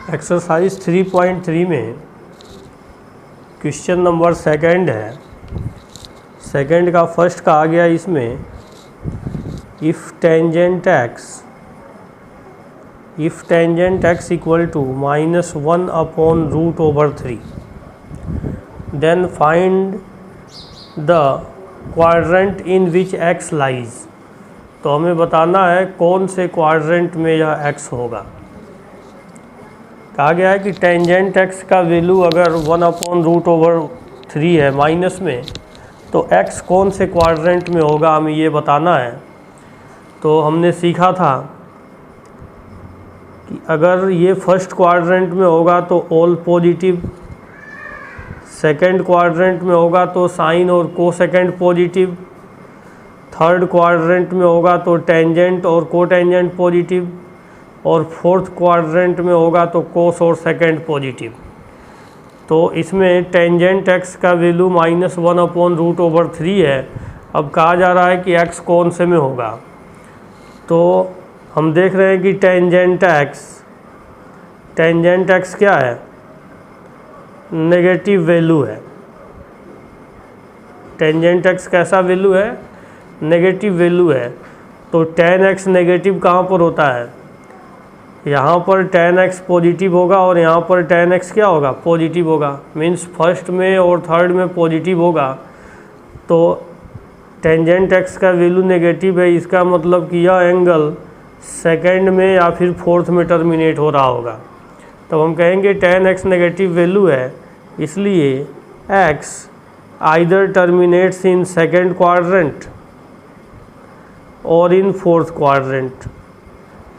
Exercise 3.3 में question number second है। Second का फर्स्ट कहा गया इसमें if tangent x equal to -1/√/3 then find the quadrant in which x lies. तो हमें बताना है कौन से क्वाड्रेंट में यह x होगा। कहा गया है कि टेंजेंट x का वैल्यू अगर 1/√/3 है माइनस में, तो x कौन से क्वाड्रेंट में होगा हमें ये बताना है। तो हमने सीखा था कि अगर ये फर्स्ट क्वाड्रेंट में होगा तो ऑल पॉजिटिव, सेकंड क्वाड्रेंट में होगा तो साइन और कोसेकेंड पॉजिटिव, थर्ड क्वाड्रेंट में होगा तो टेंजेंट और कोटेंजेंट पॉजिटिव, और फोर्थ क्वाड्रेंट में होगा तो कोस और सेकंड पॉजिटिव। तो इसमें टेंजेंट x का वैल्यू -1/√/3 है। अब कहा जा रहा है कि x कौन से में होगा। तो हम देख रहे हैं कि टेंजेंट x क्या है, नेगेटिव वैल्यू है। टेंजेंट x कैसा वैल्यू है, नेगेटिव वैल्यू है। तो tan x नेगेटिव कहाँ पर होता है, यहाँ पर tan x पॉजिटिव होगा और यहाँ पर tan x क्या होगा, पॉजिटिव होगा। मीन्स फर्स्ट में और थर्ड में पॉजिटिव होगा। तो टेंजेंट x का वैल्यू नेगेटिव है, इसका मतलब कि यह एंगल सेकंड में या फिर फोर्थ में टर्मिनेट हो रहा होगा। तो हम कहेंगे tan x नेगेटिव वैल्यू है, इसलिए x either terminates in second quadrant और इन फोर्थ क्वाड्रेंट।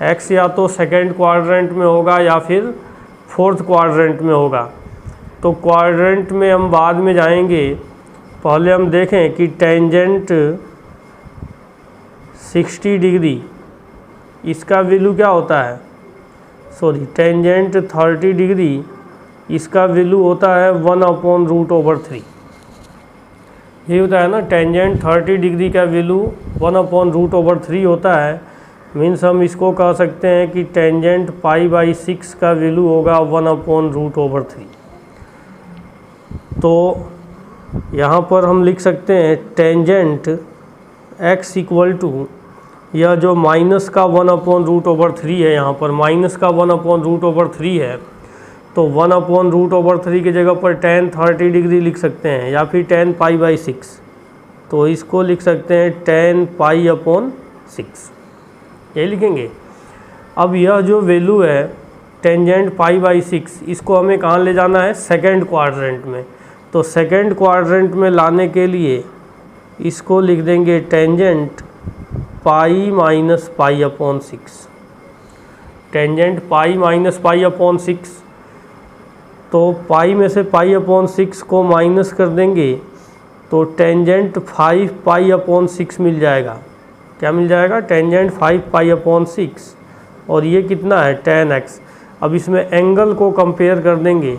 x या तो सेकंड क्वाड्रेंट में होगा या फिर फोर्थ क्वाड्रेंट में होगा। तो क्वाड्रेंट में हम बाद में जाएंगे, पहले हम देखें कि टेंजेंट 60 डिग्री इसका वैल्यू क्या होता है, टेंजेंट 30 डिग्री इसका वैल्यू होता है 1/√/3। ये होता है ना, टेंजेंट 30 डिग्री का वैल्यू 1/√/3 होता है। मीन्स हम इसको कह सकते हैं कि टेंजेंट π/6 का वैल्यू होगा 1/√/3। तो यहाँ पर हम लिख सकते हैं टेंजेंट x इक्वल टू, यह जो माइनस का 1/√/3 है, यहाँ पर माइनस का 1/√/3 है, तो 1/√/3 की जगह पर tan 30 डिग्री लिख सकते हैं या फिर tan π/6। तो इसको लिख सकते हैं tan π/6, यही लिखेंगे। अब यह जो वैल्यू है टेंजेंट π/6, इसको हमें कहाँ ले जाना है, सेकंड क्वाड्रेंट में। तो सेकंड क्वाड्रेंट में लाने के लिए इसको लिख देंगे टेंजेंट π-π/6। टेंजेंट π-π/6, तो पाई में से π/6 को माइनस कर देंगे तो टेंजेंट 5π/6 मिल जाएगा। क्या मिल जाएगा, टेंजेंट 5π/6, और ये कितना है tan x। अब इसमें एंगल को कंपेयर कर देंगे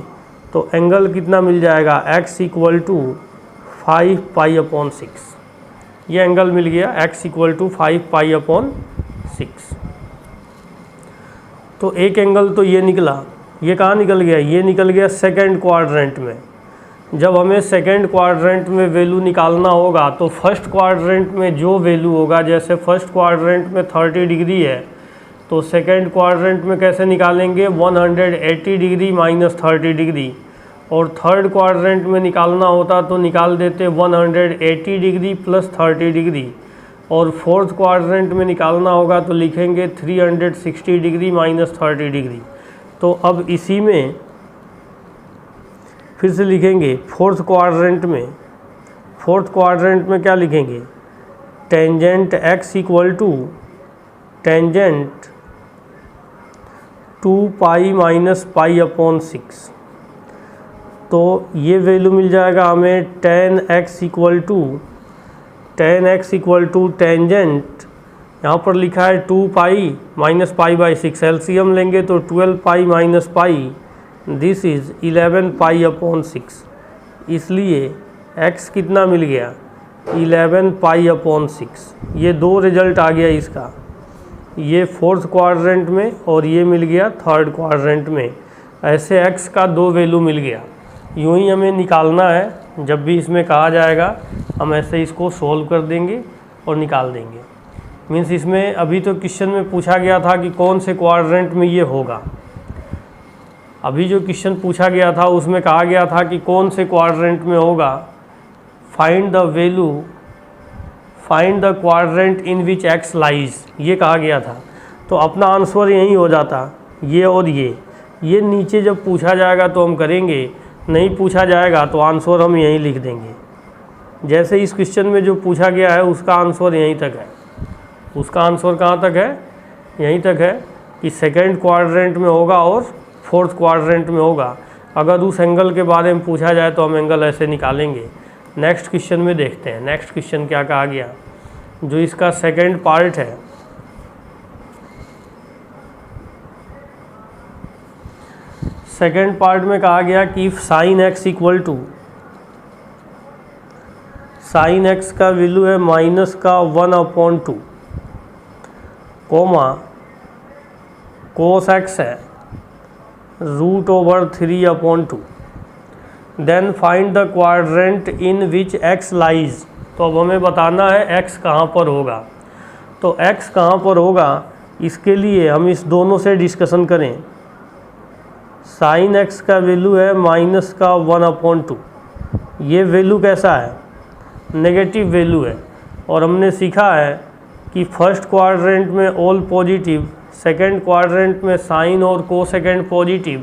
तो एंगल कितना मिल जाएगा, x इक्वल टू 5π/6। ये एंगल मिल गया, x इक्वल टू 5π/6। तो एक एंगल तो ये निकला। ये कहाँ निकल गया, ये निकल गया सेकंड क्वाड्रेंट में। जब हमें सेकंड क्वाड्रेंट में वैल्यू निकालना होगा तो फर्स्ट क्वाड्रेंट में जो वैल्यू होगा, जैसे फर्स्ट क्वाड्रेंट में 30 डिग्री है तो सेकंड क्वाड्रेंट में कैसे निकालेंगे, 180 डिग्री माइनस 30 डिग्री। और थर्ड क्वाड्रेंट में निकालना होता तो निकाल देते 180 डिग्री प्लस 30 डिग्री। और फोर्थ क्वाड्रेंट में निकालना होगा तो लिखेंगे 360 डिग्री माइनस 30 डिग्री। तो अब इसी में फिर से लिखेंगे फोर्थ क्वाड्रेंट में क्या लिखेंगे, tangent x equal to tangent 2π-π/6। तो ये वैल्यू मिल जाएगा हमें tan x equal to tangent, यहाँ पर लिखा है 2π-π/6, एलसीएम लेंगे तो 12π-π, दिस इज़ 11π/6। इसलिए x कितना मिल गया, 11π/6। ये दो रिजल्ट आ गया इसका, ये फोर्थ क्वाड्रेंट में और ये मिल गया थर्ड क्वाड्रेंट में। ऐसे x का 2 वैल्यू मिल गया। यूँ ही हमें निकालना है, जब भी इसमें कहा जाएगा हम ऐसे इसको सोल्व कर देंगे और निकाल देंगे। मीन्स इसमें अभी तो क्वेश्चन में पूछा गया था कि कौन से क्वाड्रेंट में ये होगा। अभी जो क्वेश्चन पूछा गया था उसमें कहा गया था कि कौन से क्वाड्रेंट में होगा, find the quadrant in which x lies, ये कहा गया था। तो अपना आंसर यही हो जाता, ये और ये नीचे जब पूछा जाएगा तो हम करेंगे, नहीं पूछा जाएगा तो आंसर हम यहीं लिख देंगे। जैसे इस क्वेश्चन में जो पूछा गया है उसका आंसर यहीं तक है। उसका आंसर कहाँ तक है? यहीं तक है कि सेकंड क्वाड्रेंट में होगा और फोर्थ क्वाड्रेंट में होगा। अगर उस एंगल के बारे में पूछा जाए तो हम एंगल ऐसे निकालेंगे। नेक्स्ट क्वेश्चन में देखते हैं, नेक्स्ट क्वेश्चन क्या कहा गया, जो इसका सेकंड पार्ट है। सेकंड पार्ट में कहा गया कि if sine X equal to, sine X का वैल्यू है -1/2, कोमा कोस एक्स है √3/2, then find the quadrant in which x lies. तो अब हमें बताना है x कहाँ पर होगा। तो x कहाँ पर होगा, इसके लिए हम इस दोनों से डिस्कशन करें। साइन x का वैल्यू है -1/2, ये वैल्यू कैसा है? नेगेटिव वैल्यू है। और हमने सीखा है कि फर्स्ट क्वाड्रेंट में ऑल पॉजिटिव, सेकंड क्वाड्रेंट में साइन और कोसेकेंड पॉजिटिव,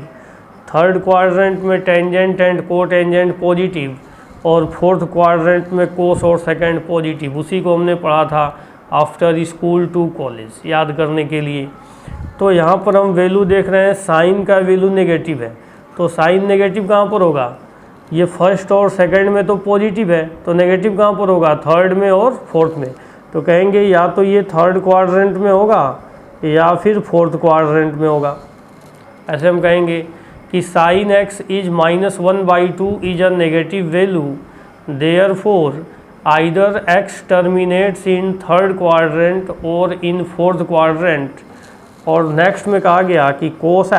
थर्ड क्वाड्रेंट में टेंजेंट एंड कोटेंजेंट पॉजिटिव, और फोर्थ क्वाड्रेंट में कोस और सेकंड पॉजिटिव। उसी को हमने पढ़ा था आफ्टर स्कूल टू कॉलेज, याद करने के लिए। तो यहाँ पर हम वैल्यू देख रहे हैं, साइन का वैल्यू नेगेटिव है। तो साइन नेगेटिव कहाँ पर होगा? ये फर्स्ट और सेकंड में तो पॉजिटिव है, तो नेगेटिव कहाँ पर होगा? थर्ड में और फोर्थ में। तो कहेंगे या तो ये थर्ड क्वाड्रेंट में होगा या फिर फोर्थ क्वाड्रेंट में होगा। ऐसे हम कहेंगे कि sine x is -1/2 is a negative value, therefore either x terminates in third quadrant और इन फोर्थ क्वाड्रेंट। और नेक्स्ट में कहा गया कि कोस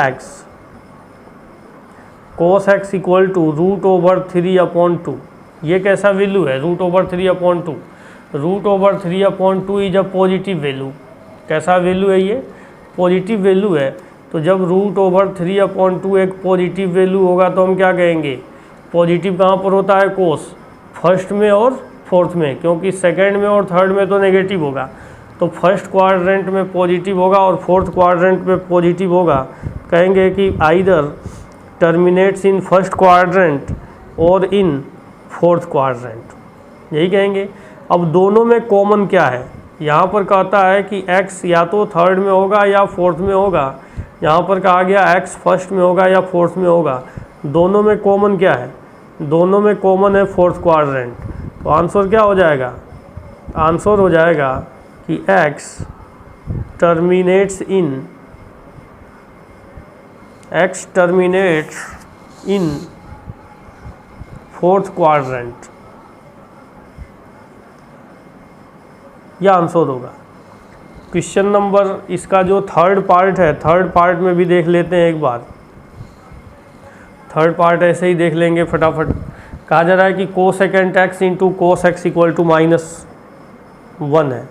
एक्स इक्वल टू √3/2। ये कैसा वैल्यू है? √3/2। √3/2 इज अ पॉजिटिव वैल्यू। कैसा वैल्यू है ये? पॉजिटिव वैल्यू है। तो जब √3/2 एक पॉजिटिव वैल्यू होगा तो हम क्या कहेंगे? पॉजिटिव कहाँ पर होता है? कोस, फर्स्ट में और फोर्थ में, क्योंकि सेकंड में और थर्ड में तो नेगेटिव होगा। तो फर्स्ट क्वाड्रेंट में पॉजिटिव होगा और फोर्थ क्वाड्रेंट में पॉजिटिव होगा। कहेंगे कि either terminates in first quadrant और इन फोर्थ क्वाड्रेंट, यही कहेंगे। अब दोनों में कॉमन क्या है? यहाँ पर कहता है कि x या तो थर्ड में होगा या फोर्थ में होगा। यहाँ पर कहा गया x फर्स्ट में होगा या फोर्थ में होगा। दोनों में कॉमन क्या है? दोनों में कॉमन है फोर्थ क्वाड्रेंट। तो आंसर क्या हो जाएगा? आंसर हो जाएगा कि x terminates in fourth quadrant. यह आंसर होगा। क्वेश्चन नंबर इसका जो थर्ड पार्ट है, थर्ड पार्ट में भी देख लेते हैं एक बार। थर्ड पार्ट ऐसे ही देख लेंगे फटाफट। कहा जा रहा है कि cosecant X into cos X equal to -1 है।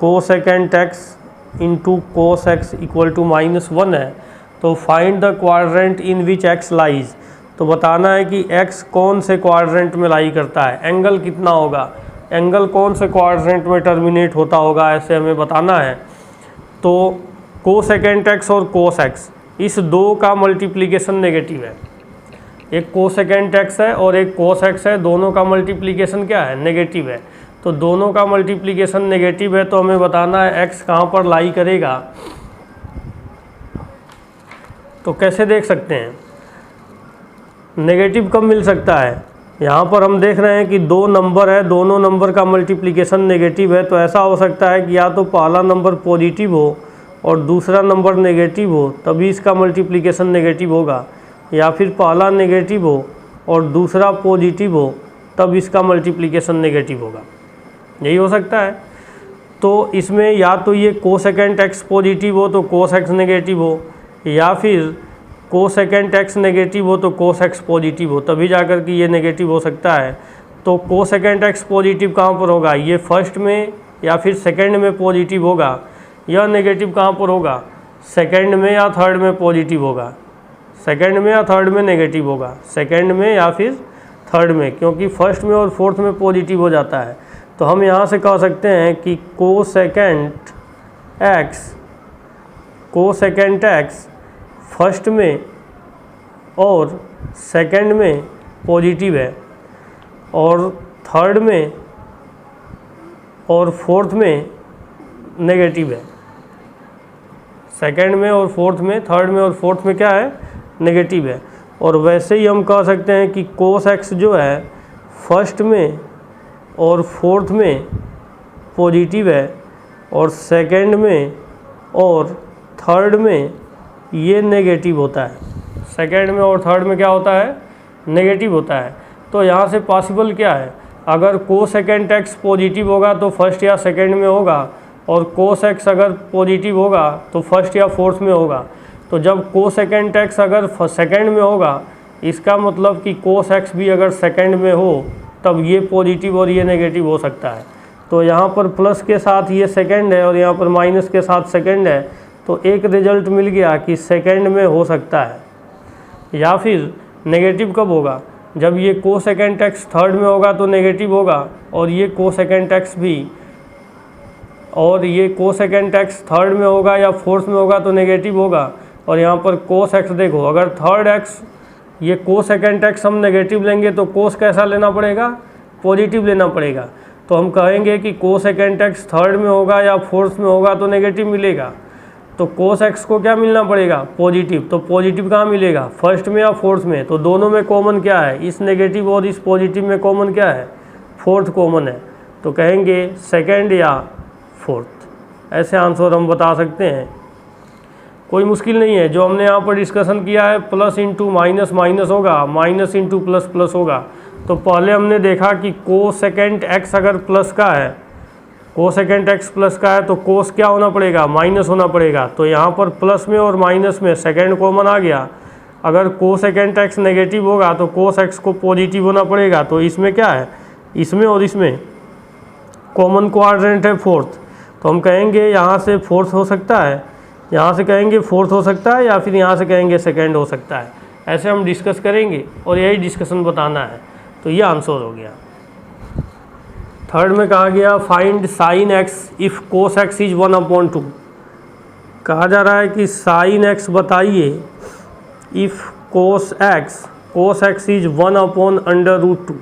Cosecant X into cos X equal to -1 है। तो find the quadrant in which X lies. तो बताना है कि एक्स कौन से क्वाड्रेंट में लाई करता है, एंगल कितना होगा, एंगल कौन से क्वाड्रेंट में टर्मिनेट होता होगा, ऐसे हमें बताना है। तो कोसेकेंट एक्स और कोस एक्स, इस दो का मल्टीप्लिकेशन नेगेटिव है। एक कोसेकेंट एक्स है और एक कोस एक्स है, दोनों का मल्टीप्लिकेशन क्या है? नेगेटिव है। तो दोनों का मल्टीप्लिकेशन नेगेटिव है, तो हमें बताना है एक्स कहाँ पर लाई करेगा। तो कैसे देख सकते हैं? नेगेटिव कब मिल सकता है? यहाँ पर हम देख रहे हैं कि दो नंबर है, दोनों नंबर का मल्टीप्लिकेशन नेगेटिव है। तो ऐसा हो सकता है कि या तो पहला नंबर पॉजिटिव हो और दूसरा नंबर नेगेटिव हो, तभी इसका मल्टीप्लिकेशन नेगेटिव होगा, या फिर पहला नेगेटिव हो और दूसरा पॉजिटिव हो, तब इसका मल्टीप्लिकेशन नेगेटिव होगा। यही हो सकता है। तो इसमें या तो ये कोसेकेंट एक्स पॉजिटिव हो तो कोस एक्स नेगेटिव हो, या फिर कोसेकेंट एक्स नेगेटिव हो तो कोस एक्स पॉजिटिव हो, तभी जाकर कि ये नेगेटिव हो सकता है। तो कोसेकेंट एक्स पॉजिटिव कहाँ पर होगा, ये फर्स्ट में या फिर सेकंड में पॉजिटिव होगा। यह नेगेटिव कहाँ पर होगा, सेकंड में या थर्ड में पॉजिटिव होगा, सेकंड में या थर्ड में नेगेटिव होगा, सेकंड में या फिर थर्ड में, क्योंकि फर्स्ट में और फोर्थ में पॉजिटिव हो जाता है। तो हम यहाँ से कह सकते हैं कि कोसेकेंट एक्स फर्स्ट में और सेकंड में पॉजिटिव है और थर्ड में और फोर्थ में नेगेटिव है। सेकंड में और फोर्थ में, थर्ड में और फोर्थ में क्या है, नेगेटिव है। और वैसे ही हम कह सकते हैं कि कोस एक्स जो है फर्स्ट में और फोर्थ में पॉजिटिव है और सेकंड में और थर्ड में ये नेगेटिव होता है। सेकंड में और थर्ड में क्या होता है, नेगेटिव होता है। तो यहाँ से पॉसिबल क्या है, अगर कोसेकेंट एक्स पॉजिटिव होगा तो फर्स्ट या सेकंड में होगा, और कोस एक्स अगर पॉजिटिव होगा तो फर्स्ट या फोर्थ में होगा। तो जब कोसेकेंट एक्स अगर सेकंड में होगा, इसका मतलब कि कोस एक्स भी अगर सेकंड में हो तब ये पॉजिटिव और ये नेगेटिव हो सकता है। तो यहाँ पर प्लस के साथ ये सेकंड है और यहाँ पर माइनस के साथ सेकंड है, तो एक रिजल्ट मिल गया कि सेकंड में हो सकता है। या फिर नेगेटिव कब होगा, जब ये कोसेकेंट एक्स थर्ड में होगा तो नेगेटिव होगा, और ये कोसेकेंट एक्स भी, और ये कोसेकेंट एक्स थर्ड में होगा या फोर्थ में होगा तो नेगेटिव होगा। और यहाँ पर कोस एक्स देखो, अगर थर्ड एक्स, ये कोसेकेंट एक्स हम नेगेटिव लेंगे तो कोस कैसा लेना पड़ेगा, पॉजिटिव लेना पड़ेगा। तो हम कहेंगे कि कोसेकेंट एक्स थर्ड में होगा या फोर्थ में होगा तो नेगेटिव मिलेगा। तो कोस एक्स को क्या मिलना पड़ेगा, पॉजिटिव। तो पॉजिटिव कहाँ मिलेगा, फर्स्ट में या फोर्थ में। तो दोनों में कॉमन क्या है, इस नेगेटिव और इस पॉजिटिव में कॉमन क्या है, फोर्थ कॉमन है। तो कहेंगे सेकंड या फोर्थ। ऐसे आंसर हम बता सकते हैं, कोई मुश्किल नहीं है। जो हमने यहाँ पर डिस्कशन किया है, प्लस इंटू माइनस माइनस होगा, माइनस इंटू प्लस प्लस होगा। तो पहले हमने देखा कि कोसेकेंट एक्स अगर प्लस का है, कोसेकेंट एक्स प्लस का है तो कोस क्या होना पड़ेगा, माइनस होना पड़ेगा। तो यहाँ पर प्लस में और माइनस में सेकंड कॉमन आ गया। अगर कोसेकेंट एक्स नेगेटिव होगा तो कोस एक्स को पॉजिटिव होना पड़ेगा। तो इसमें क्या है, इसमें और इसमें कॉमन क्वाड्रेंट है फोर्थ। तो हम कहेंगे यहाँ से फोर्थ हो सकता है, यहाँ से कहेंगे फोर्थ हो सकता है, या फिर यहाँ से कहेंगे सेकंड हो सकता है। ऐसे हम डिस्कस करेंगे और यही डिस्कशन बताना है। तो ये आंसर हो गया। थर्ड में कहा गया find sine x if cos x is 1/2। कहा जा रहा है कि साइन एक्स बताइए इफ़ कोस एक्स इज 1/√2।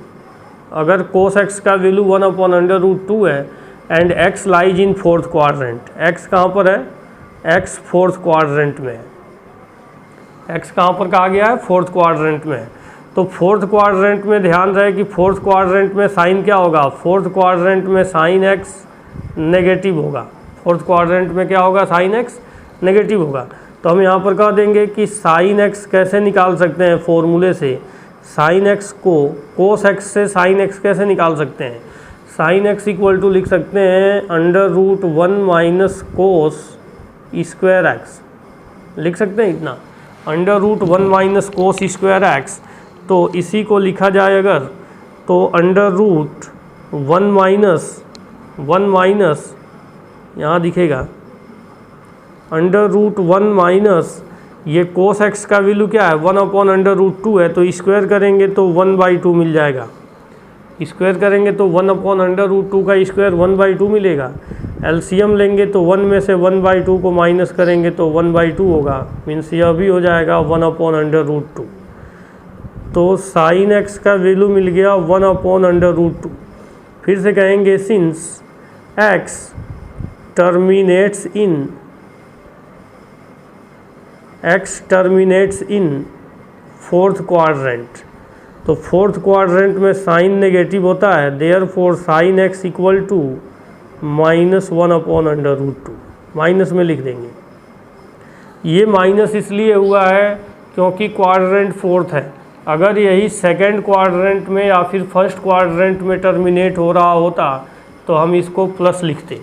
अगर कोस एक्स का वैल्यू 1/√2 है and x lies in fourth quadrant. X कहाँ पर है, एक्स फोर्थ क्वाड्रेंट में है। एक्स कहाँ पर कहा गया है, फोर्थ क्वाड्रेंट में है। तो फोर्थ क्वाड्रेंट में ध्यान रहे कि फोर्थ क्वाड्रेंट में साइन क्या होगा, फोर्थ क्वाड्रेंट में साइन एक्स नेगेटिव होगा। फोर्थ क्वाड्रेंट में क्या होगा, साइन एक्स नेगेटिव होगा। तो हम यहाँ पर कह देंगे कि साइन एक्स कैसे निकाल सकते हैं, फॉर्मूले से साइन एक्स को कोस एक्स से साइन एक्स कैसे निकाल सकते हैं। साइन एक्स इक्वल टू लिख सकते हैं √1 - कोस स्क्वायर एक्स, लिख सकते हैं इतना, √1 - कोस स्क्वायर एक्स। तो इसी को लिखा जाए अगर तो √1 - यहाँ दिखेगा √1 - ये कोस एक्स का वैल्यू क्या है, 1/√2 है। तो स्क्वायर करेंगे तो 1/2 मिल जाएगा। स्क्वायर करेंगे तो 1/√2 का स्क्वायर 1/2 मिलेगा। एलसीएम लेंगे तो 1 में से 1/2 को माइनस करेंगे तो 1/2 होगा। मीन्स यह भी हो जाएगा 1/√2। तो साइन एक्स का वैल्यू मिल गया 1/√2। फिर से कहेंगे since X terminates in fourth quadrant. तो फोर्थ क्वाड्रेंट में साइन नेगेटिव होता है, therefore sine X equal to -1/√2। Minus में लिख देंगे। ये माइनस इसलिए हुआ है क्योंकि क्वाड्रेंट फोर्थ है। अगर यही सेकंड क्वाड्रेंट में या फिर फर्स्ट क्वाड्रेंट में टर्मिनेट हो रहा होता तो हम इसको प्लस लिखते।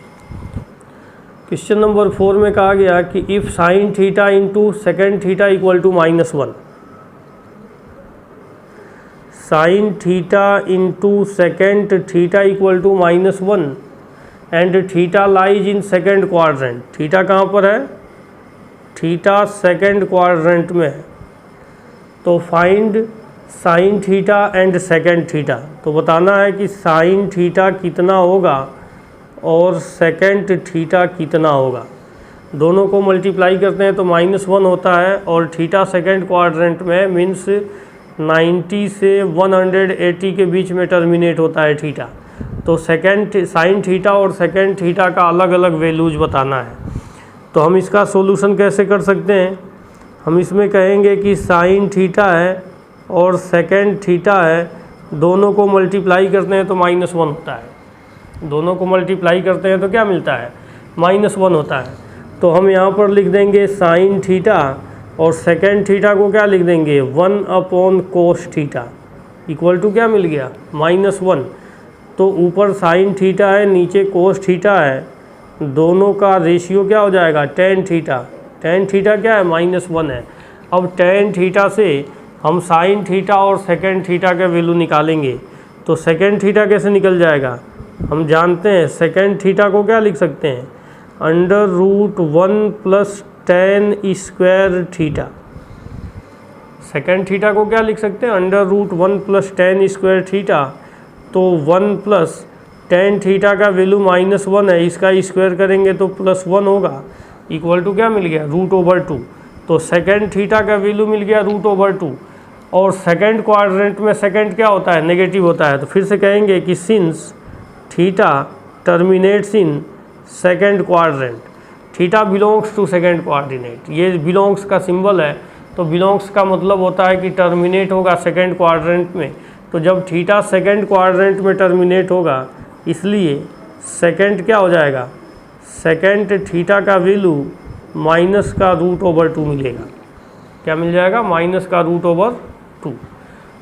क्वेश्चन नंबर 4 में कहा गया कि if sine theta into second theta equal to -1, sine theta into second theta equal to -1 and theta lies in second quadrant. Theta कहाँ पर है? थीटा सेकेंड क्वाड्रेंट में है। तो find sine theta and second theta. तो बताना है कि साइन थीटा कितना होगा और सेकेंड थीटा कितना होगा। दोनों को मल्टीप्लाई करते हैं तो -1 होता है और थीटा सेकेंड क्वाड्रेंट में मीन्स 90 से 180 के बीच में टर्मिनेट होता है थीटा। तो सेकेंड साइन थीटा और सेकेंड थीटा का अलग अलग वैल्यूज बताना है। तो हम इसका सॉल्यूशन कैसे कर सकते हैं? हम इसमें कहेंगे कि साइन थीटा है और सेकेंड थीटा है, दोनों को मल्टीप्लाई करते हैं तो -1 होता है। दोनों को मल्टीप्लाई करते हैं तो क्या मिलता है? -1 होता है। तो हम यहाँ पर लिख देंगे साइन थीटा और सेकेंड थीटा को क्या लिख देंगे? 1 कोस थीटा इक्वल टू क्या मिल गया? -1। तो ऊपर साइन थीटा है, नीचे कोस थीटा है, दोनों का रेशियो क्या हो जाएगा? Tan theta. टेन थीटा क्या है? -1 है। अब टेन थीटा से हम साइन थीटा और सेकेंड थीटा का वैल्यू निकालेंगे। तो सेकेंड थीटा कैसे निकल जाएगा? हम जानते हैं सेकेंड थीटा को क्या लिख सकते हैं? √1 + tan² थीटा। सेकेंड थीटा को क्या लिख सकते हैं? √1 + tan² थीटा। तो 1 + tan थीटा का वैल्यू -1 है, इसका स्क्वायर करेंगे तो +1 होगा, इक्वल टू क्या मिल गया? √2। तो सेकेंड थीटा का वैल्यू मिल गया √2। और सेकेंड क्वाड्रेंट में सेकेंड क्या होता है? नेगेटिव होता है। तो फिर से कहेंगे कि since theta terminates in second quadrant, theta belongs to second coordinate. ये बिलोंग्स का सिंबल है, तो बिलोंग्स का मतलब होता है कि टर्मिनेट होगा सेकेंड क्वाड्रेंट में। तो जब थीटा सेकेंड क्वाड्रेंट में टर्मिनेट होगा, इसलिए सेकेंड क्या हो जाएगा? सेकेंड थीटा का वैल्यू -√2 मिलेगा। क्या मिल जाएगा? -√2।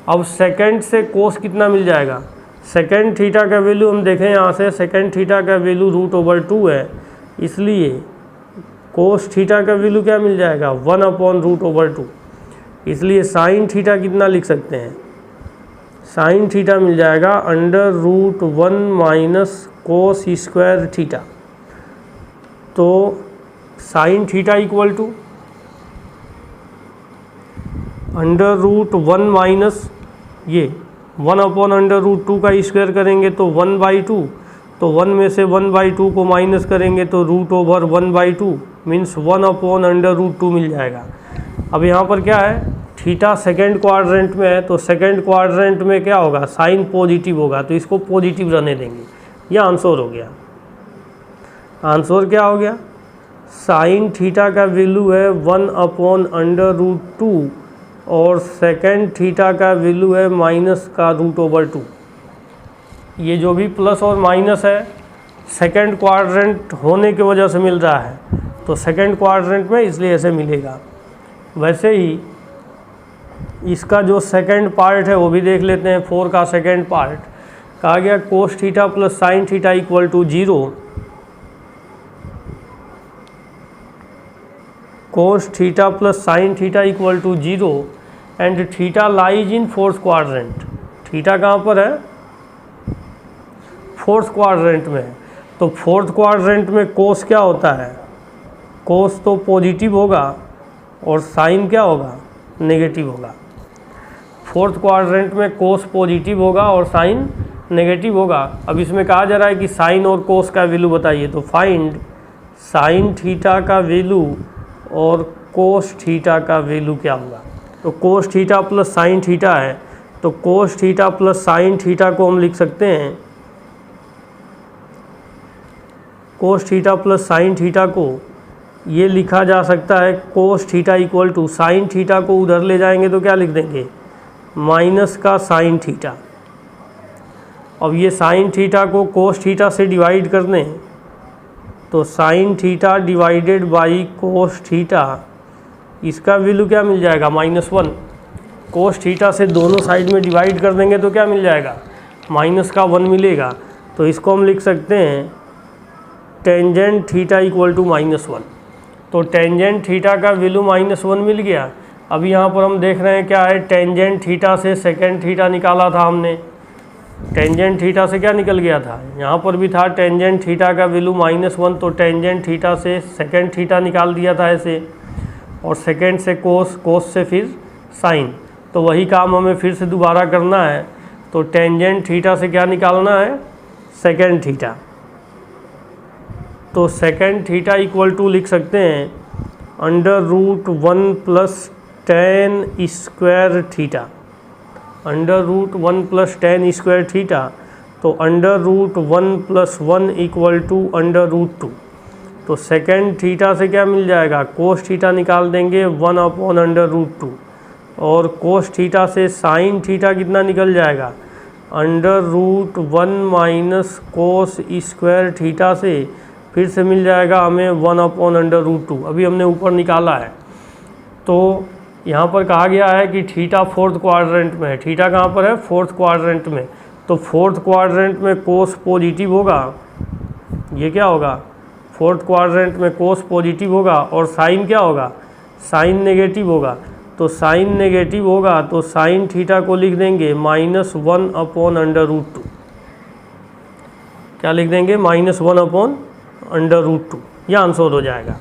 अब सेकेंड से कोस कितना मिल जाएगा? सेकेंड थीटा का वैल्यू हम देखें यहाँ से, सेकेंड थीटा का वैल्यू √2 है, इसलिए कोस थीटा का वैल्यू क्या मिल जाएगा? 1/√2। इसलिए साइन थीटा कितना लिख सकते हैं? साइन थीटा मिल जाएगा √1 - cos² थीटा। तो साइन थीटा इक्वल टू √1 - ये 1/√2 का स्क्वायर करेंगे तो 1/2। तो 1 में से 1/2 को माइनस करेंगे तो √1/2 मीन्स 1/√2 मिल जाएगा। अब यहाँ पर क्या है? थीटा सेकेंड क्वाड्रेंट में है, तो सेकेंड क्वाड्रेंट में क्या होगा? साइन पॉजिटिव होगा, तो इसको पॉजिटिव रहने देंगे। यह आंसर हो गया। आंसर क्या हो गया? साइन थीटा का वैल्यू है 1/√2 और सेकेंड थीटा का वैल्यू है -√2। ये जो भी प्लस और माइनस है सेकेंड क्वाड्रेंट होने की वजह से मिल रहा है, तो सेकेंड क्वाड्रेंट में इसलिए ऐसे मिलेगा। वैसे ही इसका जो सेकेंड पार्ट है वो भी देख लेते हैं। 4 का सेकेंड पार्ट कहा गया cos theta + sine theta equal to 0। Cos theta + sine theta equal to 0 and theta lies in fourth quadrant. Theta कहाँ पर है? फोर्थ क्वाड्रेंट में। तो फोर्थ क्वाड्रेंट में कोस क्या होता है? कोस तो पॉजिटिव होगा और साइन क्या होगा? नेगेटिव होगा। फोर्थ क्वाड्रेंट में कोस पॉजिटिव होगा और साइन नेगेटिव होगा। अब इसमें कहा जा रहा है कि साइन और कोस का वैल्यू बताइए। तो फाइंड साइन थीटा का वैल्यू और कोस थीटा का वैल्यू क्या होगा? तो कोस थीटा + साइन थीटा है, तो कोस थीटा + साइन थीटा को हम लिख सकते हैं, कोस थीटा + साइन थीटा को ये लिखा जा सकता है cos theta equal to sine theta को उधर ले जाएंगे तो क्या लिख देंगे? माइनस का साइन थीटा। अब ये साइन थीटा को कोस थीटा से डिवाइड कर दें तो sine theta divided by cos theta, इसका वैल्यू क्या मिल जाएगा? -1। कोस थीटा से दोनों साइड में डिवाइड कर देंगे तो क्या मिल जाएगा? -1 मिलेगा। तो इसको हम लिख सकते हैं टेंजेंट थीटा इक्वल टू -1। तो टेंजेंट थीटा का वैल्यू -1 मिल गया। अब यहाँ पर हम देख रहे हैं क्या है, टेंजेंट थीटा से सेकेंड थीटा निकाला था हमने। टेंजेंट थीटा से क्या निकल गया था, यहाँ पर भी था टेंजेंट थीटा का वैल्यू -1, तो टेंजेंट थीटा से सेकेंड थीटा निकाल दिया था ऐसे, और सेकेंड से कोस, कोस से फिर साइन। तो वही काम हमें फिर से दोबारा करना है। तो टेंजेंट थीटा से क्या निकालना है, सेकेंड थीटा। तो सेकेंड थीटा इक्वल टू लिख सकते हैं √1 + tan square theta, √1 + tan square theta. तो √1 + 1 इक्वल टू √2। तो सेकेंड थीटा से क्या मिल जाएगा, कोस थीटा निकाल देंगे 1/√2, और कोस थीटा से साइन थीटा कितना निकल जाएगा, √1 - कोस स्क्वायर थीटा से फिर से मिल जाएगा हमें 1/√2। अभी हमने ऊपर निकाला है। तो यहाँ पर कहा गया है कि थीटा फोर्थ क्वाड्रेंट में है। थीटा कहाँ पर है, फोर्थ क्वाड्रेंट में। तो फोर्थ क्वाड्रेंट में कोस पॉजिटिव होगा, ये क्या होगा, फोर्थ क्वाड्रेंट में कोस पॉजिटिव होगा, और साइन क्या होगा, साइन नेगेटिव होगा। तो साइन नेगेटिव होगा तो साइन थीटा को लिख देंगे -1/√2। क्या लिख देंगे, -1/√2। यह आंसर हो जाएगा।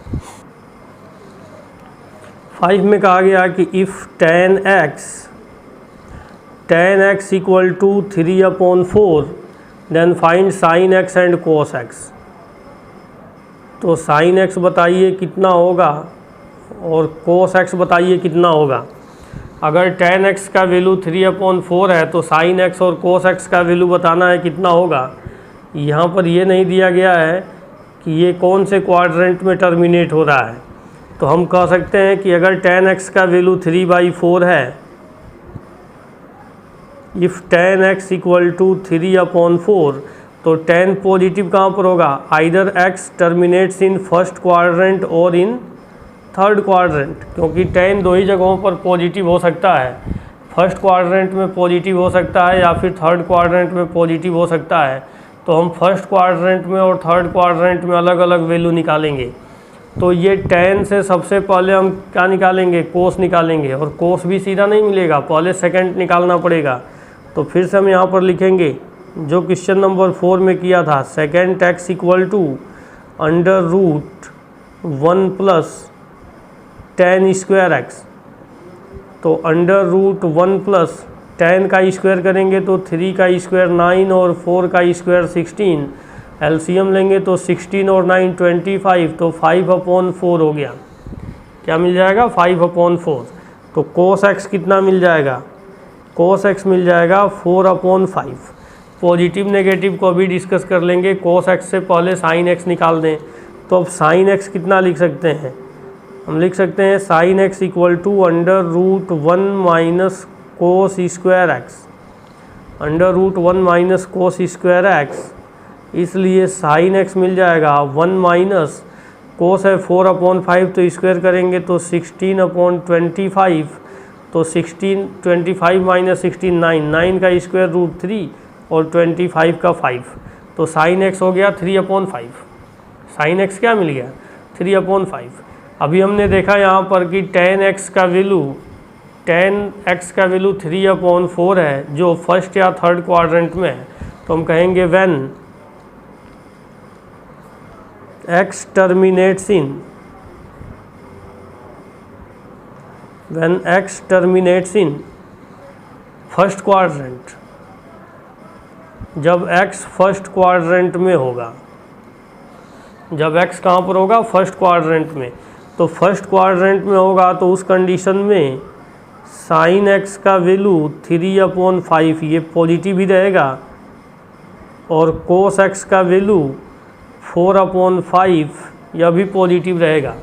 5 में कहा गया कि if tan x equal to 3/4 then find sin x and cos x। तो sin x बताइए कितना होगा और cos x बताइए कितना होगा। अगर tan x का वैल्यू 3/4 है तो sin x और cos x का वैल्यू बताना है कितना होगा। यहाँ पर ये नहीं दिया गया है कि ये कौन से क्वाड्रेंट में टर्मिनेट हो रहा है। तो हम कह सकते हैं कि अगर tan x का वैल्यू 3/4 है, if tan x equal to 3/4, तो tan पॉजिटिव कहाँ पर होगा, either x terminates in first quadrant और इन थर्ड क्वाड्रेंट, क्योंकि tan दो ही जगहों पर पॉजिटिव हो सकता है। फर्स्ट क्वाड्रेंट में पॉजिटिव हो सकता है या फिर थर्ड क्वाड्रेंट में पॉजिटिव हो सकता है। तो हम फर्स्ट क्वाड्रेंट में और थर्ड क्वाड्रेंट में अलग अलग वैल्यू निकालेंगे। तो ये tan से सबसे पहले हम क्या निकालेंगे, कोस निकालेंगे, और कोस भी सीधा नहीं मिलेगा, पहले सेकंड निकालना पड़ेगा। तो फिर से हम यहाँ पर लिखेंगे जो क्वेश्चन नंबर 4 में किया था, second x equal to √1 + tan square x। तो √1 + tan का स्क्वायर करेंगे तो 3 का स्क्वायर 9 और 4 का स्क्वायर 16, एलसीएम लेंगे तो 16 और 9 25, तो 5/4 हो गया। क्या मिल जाएगा, 5/4। तो cos x कितना मिल जाएगा, cos x मिल जाएगा 4/5। पॉजिटिव नेगेटिव को भी डिस्कस कर लेंगे। cos x से पहले sin x निकाल दें। तो अब sin x कितना लिख सकते हैं, हम लिख सकते हैं sin x equal to √1 - cos square x, √1 - cos square x। इसलिए sin x मिल जाएगा 1 - कोस है 4/5, तो स्क्वायर करेंगे तो 16/25। तो 16, 25 - 16 9 का स्क्वायर √3 और 25 का 5। तो sin x हो गया 3/5। sin x क्या मिल गया, 3/5। अभी हमने देखा यहाँ पर कि tan x का वैल्यू 3/4 है, जो फर्स्ट या थर्ड क्वाड्रेंट में है। तो हम कहेंगे when x terminates in first quadrant, जब x फर्स्ट क्वाड्रेंट में होगा, जब x कहाँ पर होगा, फर्स्ट क्वाड्रेंट में। तो फर्स्ट क्वाड्रेंट में होगा तो उस कंडीशन में sin x का वैल्यू 3/5 ये पॉजिटिव ही रहेगा, और cos x का वैल्यू 4/5 यह भी पॉजिटिव रहेगा।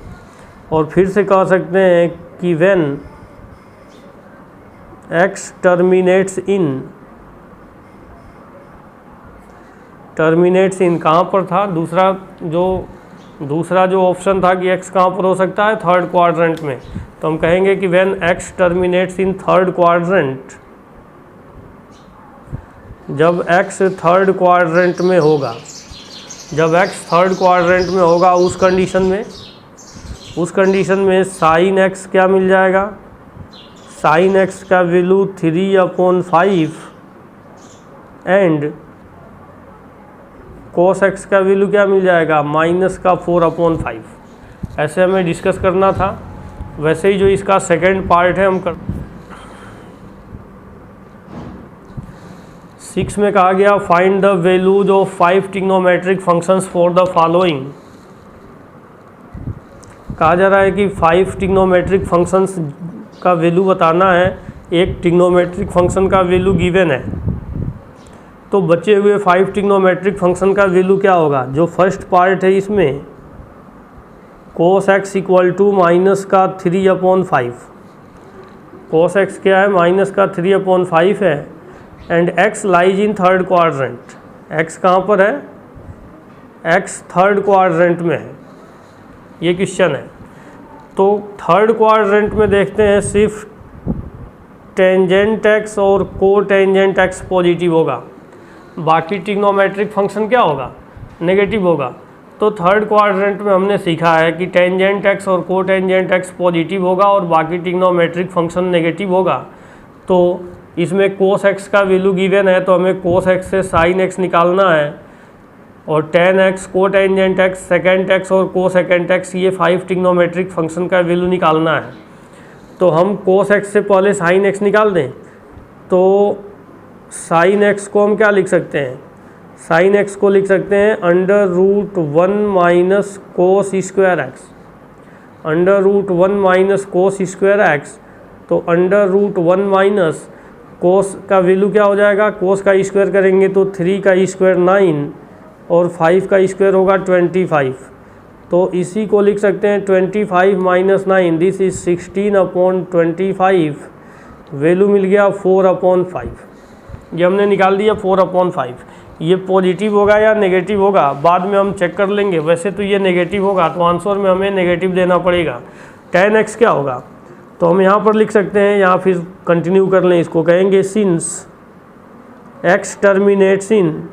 और फिर से कह सकते हैं कि व्हेन x टर्मिनेट्स इन कहाँ पर था, दूसरा जो ऑप्शन था कि x कहाँ पर हो सकता है, थर्ड क्वाड्रेंट में। तो हम कहेंगे कि when x terminates in third quadrant, जब x थर्ड क्वाड्रेंट में होगा, जब x थर्ड क्वाड्रेंट में होगा उस कंडीशन में साइन x क्या मिल जाएगा, साइन x का वैल्यू 3/5 एंड cos x का वैल्यू क्या मिल जाएगा, -4/5। ऐसे हमें डिस्कस करना था। वैसे ही जो इसका सेकंड पार्ट है हम कर 6 में कहा गया find the values of 5 trigonometric functions for the following. कहा जा रहा है कि 5 ट्रिग्नोमेट्रिक फंक्शंस का वैल्यू बताना है। एक ट्रिग्नोमेट्रिक फंक्शन का वैल्यू गिवन है, तो बचे हुए 5 ट्रिग्नोमेट्रिक फंक्शन का वैल्यू क्या होगा। जो फर्स्ट पार्ट है इसमें cos x equal to -3/5, cos x क्या है, -3/5 है and x lies in third quadrant. x कहाँ पर है, x थर्ड क्वाड्रेंट में है, ये क्वेश्चन है। तो थर्ड क्वाड्रेंट में देखते हैं सिर्फ टेंजेंट x और को टेंजेंट x पॉजिटिव होगा, बाकी ट्रिग्नोमेट्रिक फंक्शन क्या होगा, नेगेटिव होगा। तो थर्ड क्वाड्रेंट में हमने सीखा है कि टेंजेंट x और को टेंजेंट x पॉजिटिव होगा और बाकी ट्रिग्नोमेट्रिक फंक्शन नेगेटिव होगा। तो इसमें cos x का वैल्यू गिवन है, तो हमें cos x से sin x निकालना है और tan x, को टेंजेंट x, सेकेंट x और को सेकेंट x, ये 5 ट्रिग्नोमेट्रिक फंक्शन का वैल्यू निकालना है। तो हम cos x से पहले sin x निकाल दें, तो sin x को हम क्या लिख सकते हैं, sin x को लिख सकते हैं √1 - cos square x, √1 - cos square x। तो √1 - cos का वैल्यू क्या हो जाएगा, cos का स्क्वायर करेंगे तो 3 का स्क्वायर 9 और 5 का स्क्वायर होगा 25। तो इसी को लिख सकते हैं 25 - 9, दिस इज 16/25। वैल्यू मिल गया 4/5। ये हमने निकाल दिया 4/5। ये पॉजिटिव होगा या नेगेटिव होगा बाद में हम चेक कर लेंगे। वैसे तो ये नेगेटिव होगा, तो आंसर में हमें नेगेटिव देना पड़ेगा। tan x क्या होगा, तो हम यहाँ पर लिख सकते हैं, यहाँ फिर कंटिन्यू कर लें, इसको कहेंगे since x terminates in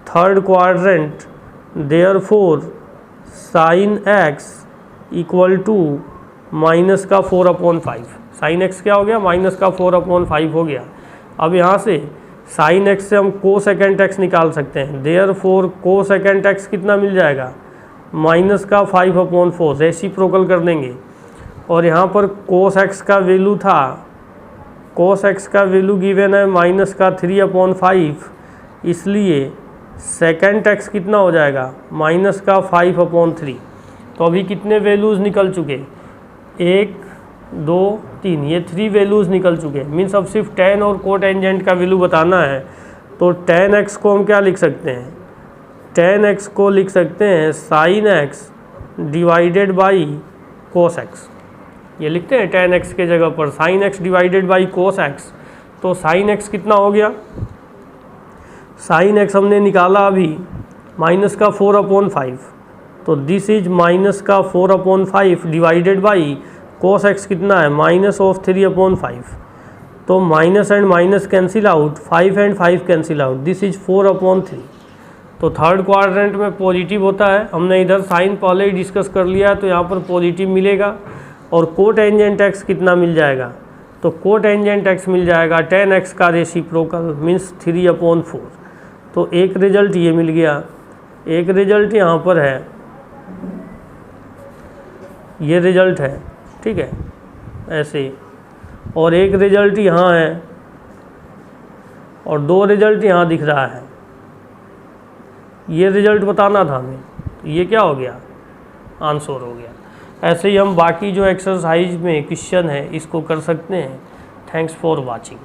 third quadrant therefore sin x equal to -4/5। sin x क्या हो गया, -4/5 हो गया। अब यहाँ से sin x से हम को सेकेंट x निकाल सकते हैं, देयरफॉर को सेकेंट x कितना मिल जाएगा, -5/4। रेसिप्रोकल कर देंगे और यहाँ पर cos x का वैल्यू था, cos x का वैल्यू गिवन है -3/5, इसलिए सेकेंड x कितना हो जाएगा, -5/3। तो अभी कितने वैल्यूज़ निकल चुके, 1 2 3, ये 3 वैल्यूज़ निकल चुके हैं। मीन्स अब सिर्फ tan और को टेंजेंट का वैल्यू बताना है। तो tan x को हम क्या लिख सकते हैं, tan x को लिख सकते हैं sin x divided by cos x। ये लिखते हैं tan x के जगह पर sin x divided by cos x। तो sin x कितना हो गया, sin x हमने निकाला अभी -4/5, तो this is -4/5 divided by cos x कितना है, -3/5। तो minus and minus cancel out, 5 and 5 cancel out, this is 4/3। तो थर्ड क्वाड्रेंट में पॉजिटिव होता है, हमने इधर साइन पहले ही डिस्कस कर लिया है, तो यहाँ पर पॉजिटिव मिलेगा। और को टेंजेंट x कितना मिल जाएगा, तो को टेंजेंट x मिल जाएगा tan x का रेसिप्रोकल मीन्स 3/4। तो एक रिजल्ट ये मिल गया, एक रिजल्ट यहाँ पर है, ये रिजल्ट है, ठीक है ऐसे, और एक रिजल्ट यहाँ है और 2 रिजल्ट यहाँ दिख रहा है। ये रिजल्ट बताना था हमें, तो ये क्या हो गया, आंसर हो गया। ऐसे ही हम बाकी जो एक्सरसाइज में क्वेश्चन है इसको कर सकते हैं। Thanks for watching.